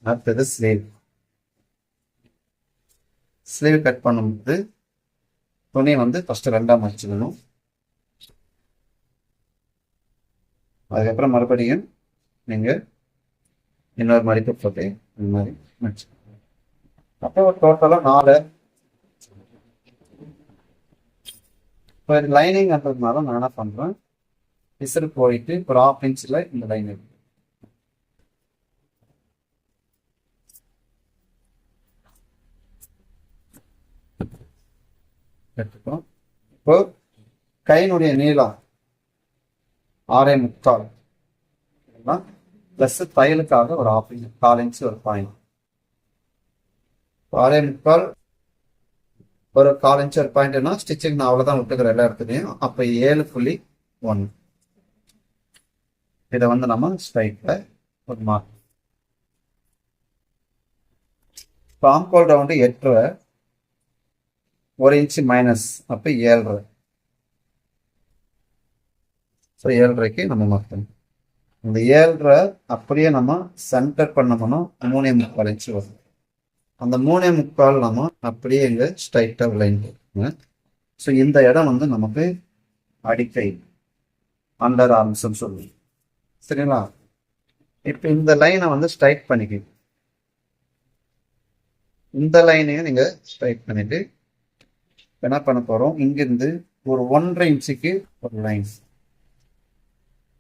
அடுத்தது sleeve cut பண்ணும்போது துணி வந்து ஃபர்ஸ்ட் 2ஆ மடிச்சுக்கணும். அதுக்கப்புறம் மறுபடியும் நீங்க இன்னொரு மடிப்பு போட்டு இந்த மாதிரி மடிச்சுக்கணும். அப்போ டோட்டலா 4. இப்போ லைனிங்ன்றதுனால நான் என்ன பண்றேன், விசிறு போயிட்டு ஒரு 1/2 இன்ச்சில் இந்த லைன் இருக்கு. எடுத்துக்கணும். இப்போ கையினுடைய நீளம் 6.75 பிளஸ் தையலுக்காக ஒரு 1/4 இன்ச்சு ஒரு பாயிண்ட். 6.75 ஒரு 1/4 இன்ச்சு ஒரு பாயிண்ட்னா ஸ்டிச்சிங் நான் அவ்வளவுதான் விட்டுக்கிற எல்லா இடத்துலையும். அப்ப 7.1 இதை வந்து நம்ம ஸ்ட்ரைட்ல ஒரு மார்க். ஆம்கோல் ரவுண்டு 8.5, 1 இன்ச்சு மைனஸ், அப்ப 7.5. ஸோ 7.5க்கு நம்ம மார்க் பண்ணணும். இந்த 7.5 அப்படியே நம்ம சென்டர் பண்ணோம்னா 3.25 இன்ச்சு வரும். அந்த 3.25 நம்ம அப்படியே இங்க ஸ்ட்ரைட்டா லைன் போட்டுருங்க. ஸோ இந்த இடம் வந்து நமக்கு அடிக்கை, அண்டர் ஆர்ம்ஸ்ன்னு சொல்லுவோம். சரிங்களா? இப்போ இந்த லைனை வந்து ஸ்ட்ரைட் பண்ணிக்க. இந்த லைனையும் நீங்க ஸ்ட்ரைட் பண்ணிட்டு என்ன பண்ண போறோம், இங்கிருந்து ஒரு 1.5 இன்ச்சுக்கு ஒரு லைன்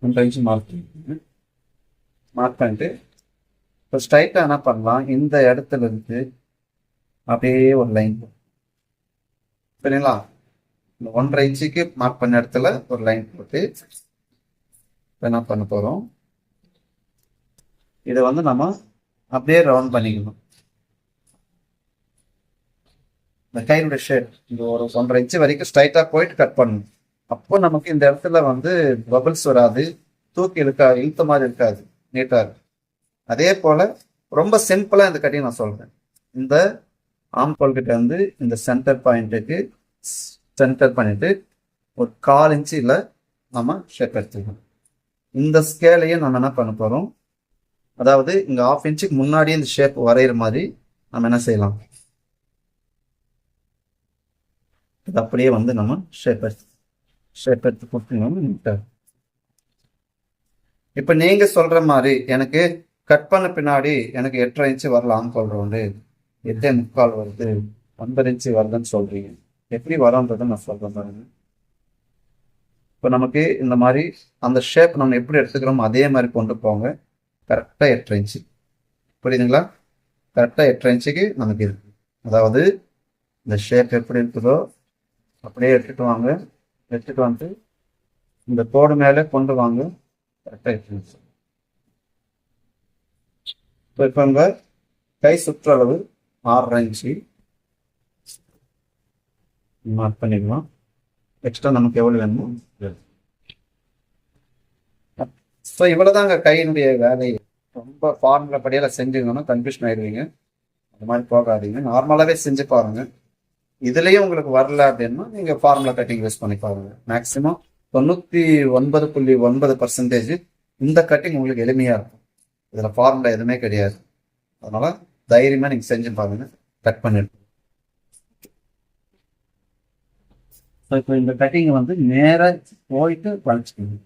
1.5 இன்ச்சு மார்க் பண்ணிட்டு இப்போ ஸ்ட்ரைட்டா என்ன பண்ணலாம், இந்த இடத்துல இருந்து அப்படியே ஒரு லைன். சரிங்களா? இந்த 1.5 இன்ச்சுக்கு மார்க் பண்ண இடத்துல ஒரு லைன் போட்டு என்ன பண்ண போறோம், இதை வந்து நம்ம அப்படியே ரவுண்ட் பண்ணிக்கணும். இந்த கையினுடைய ஷேப் இந்த ஒரு 1.5 இன்ச்சு வரைக்கும் ஸ்ட்ரைட்டா போயிட்டு கட் பண்ணணும். அப்போ நமக்கு இந்த இடத்துல வந்து பபிள்ஸ் வராது, தூக்கி இழுத்த மாதிரி இருக்காது, நீட்டா இருக்கும். அதே போல ரொம்ப சிம்பிளா இந்த கட்டிங் நான் சொல்றேன். இந்த ஆம்கோல் கிட்ட வந்து இந்த சென்டர் பாயிண்ட்டுக்கு சென்டர் பண்ணிட்டு ஒரு 1/4 இன்ச்சில் நம்ம ஷேப் எடுத்துக்கணும். இந்த ஸ்கேலையும் நம்ம என்ன பண்ண போறோம், அதாவது இங்க 1/2 இன்ச்சுக்கு முன்னாடியே இந்த ஷேப் வரைகிற மாதிரி நம்ம என்ன செய்யலாம், இது அப்படியே வந்து நம்ம ஷேப் எடுத்து கொடுத்தீங்கன்னா. இப்ப நீங்க சொல்ற மாதிரி எனக்கு கட் பண்ண பின்னாடி எனக்கு 8.5 இன்ச்சு வரலாம் ஆம்கோல் ரவுண்டு, 8.75 வருது, 9 இன்ச்சு வருதுன்னு சொல்றீங்க. எப்படி வரும்ன்றதை நான் சொல்றேன் பாருங்க. இப்போ நமக்கு இந்த மாதிரி அந்த ஷேப் நம்ம எப்படி எடுத்துக்கிறோமோ அதே மாதிரி கொண்டு போங்க. கரெக்டா 8.5 இன்ச்சு, புரியுதுங்களா? கரெக்டா 8.5 இன்ச்சுக்கு நமக்கு இருக்கு. அதாவது இந்த ஷேப் எப்படி இருக்குதோ அப்படியே எடுத்துட்டு வாங்க. எடுத்துட்டு வந்து இந்த கோடு மேலே கொண்டு வாங்க. கரெக்டா 8 இன்ச்சு. இப்போ இங்க கை சுற்றளவு 6.5 இன்ச்சு மார்க் பண்ணிக்கலாம். எக்ஸ்ட்ரா நமக்கு எவ்வளவு வேணுமோ. ஸோ இவ்வளவுதாங்க கையினுடைய வேலை. ரொம்ப ஃபார்முலா படியெல்லாம் செஞ்சீங்கன்னா கன்ஃபியூஷன் ஆயிடுவீங்க. அந்த மாதிரி போகாதீங்க, நார்மலாவே செஞ்சு பாருங்க. இதுலயும் உங்களுக்கு வரல அப்படின்னா நீங்க ஃபார்முலா கட்டிங் யூஸ் பண்ணி பாருங்க. மேக்சிமம் 99.9% இந்த கட்டிங் உங்களுக்கு எளிமையா இருக்கும். இதுல ஃபார்முலா எதுவுமே கிடையாது. அதனால தைரியமா நீங்க செஞ்சு பாருங்க. கட் பண்ணிட்டு இப்போ இந்த கட்டிங் வந்து நேரா போயிட்டு வளைச்சுக்கணும்.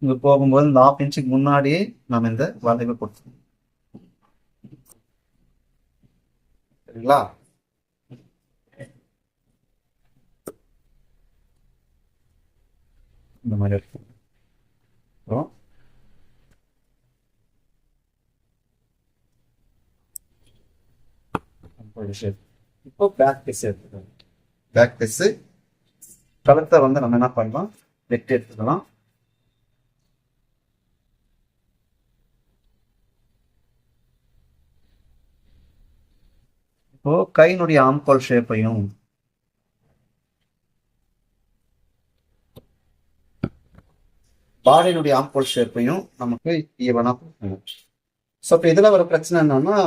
இங்க போகும்போது இந்த 1/2 இன்ச்சுக்கு முன்னாடியே நம்ம இந்த வளைவை கொடுத்துக்கணும். சரிங்களா? இந்த மாதிரி இருக்கும். இப்போ பேக் பீஸ் எடுத்துக்கலாம். பேக் பீஸ் கழுத்தை வந்து நம்ம என்ன பண்ணலாம், வெட்டி எடுத்துக்கலாம். இப்போ கையினுடைய ஆம்கோல் ஷேப்பையும் பாடியினுடைய ஆம்கோல் ஷேப்பையும் நமக்கு ஈவனா கொடுக்கணும். ஸோ இப்போ இதுல ஒரு பிரச்சனை என்னன்னா,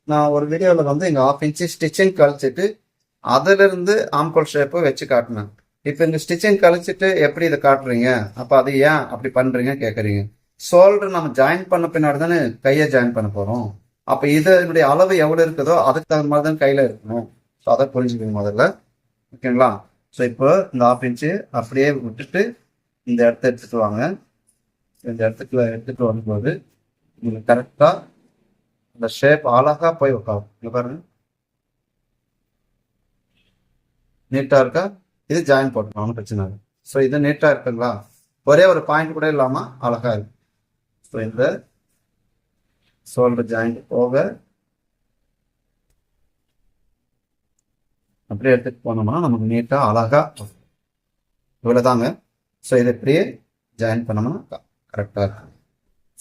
நான் ஒரு வீடியோவில் வந்து எங்கள் 1/2 இன்ச்சு ஸ்டிச்சிங் கழிச்சிட்டு அதிலிருந்து ஆம்கோல் ஷேப்பை வச்சு காட்டினேன். இப்போ இந்த ஸ்டிச்சிங் கழிச்சிட்டு எப்படி இதை காட்டுறீங்க, அப்போ அது ஏன் அப்படி பண்றீங்க கேட்குறீங்க. ஷோல்டர் நம்ம ஜாயின் பண்ண பின்னாடி தானே கையை ஜாயின் பண்ண போறோம். அப்போ இதனுடைய அளவு எவ்வளோ இருக்குதோ அதுக்கு தகுந்த மாதிரி தான் கையில இருக்கணும். ஸோ அதை புரிஞ்சுக்கோங்க முதல்ல. ஓகேங்களா? ஸோ இப்போ இந்த 1/2 இன்ச்சு அப்படியே விட்டுட்டு இந்த இடத்த எடுத்துட்டு வாங்க. இந்த இடத்துக்குள்ள எடுத்துட்டு வரும்போது உங்களுக்கு கரெக்டா இந்த ஷேப் அழகா போய் உட்காரும். இங்க பாருங்க, நீட்டா இருக்கா? இது ஜாயின் போட்டுக்கலாம், ஒன்றும் பிரச்சனை இல்லை. ஸோ இது நீட்டா இருக்குங்களா? ஒரே ஒரு பாயிண்ட் கூட இல்லாம அழகா இருக்கு. ஸோ இந்த ஷோல்டர் ஜாயிண்ட் போக அப்படியே எடுத்துட்டு போனோம்னா நமக்கு நீட்டா அழகா இவ்வளவுதாங்க. ஸோ இதை இப்படியே ஜாயின் பண்ணோம்னா கரெக்டா இருக்கும்.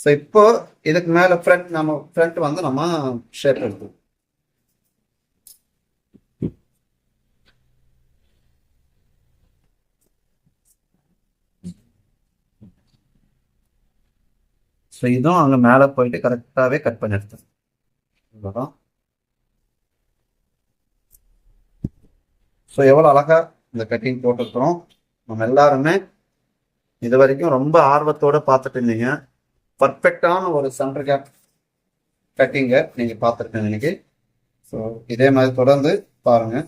ஸோ இப்போ இதுக்கு மேல ஃப்ரண்ட் வந்து நம்ம ஷேப் எடுத்து ஸோ இதுவும் அங்கே மேலே போயிட்டு கரெக்டாகவே கட் பண்ணி எடுத்தேன். இவ்வளோதான். ஸோ எவ்வளோ அழகா இந்த கட்டிங் போட்டிருக்கிறோம். நம்ம எல்லாருமே இது வரைக்கும் ரொம்ப ஆர்வத்தோட பார்த்துட்டு இருந்தீங்க. பர்ஃபெக்டான ஒரு சென்டர் கேப் கட்டிங்கை நீங்கள் பார்த்துருக்கீங்க இன்னைக்கு. ஸோ இதே மாதிரி தொடர்ந்து பாருங்கள்.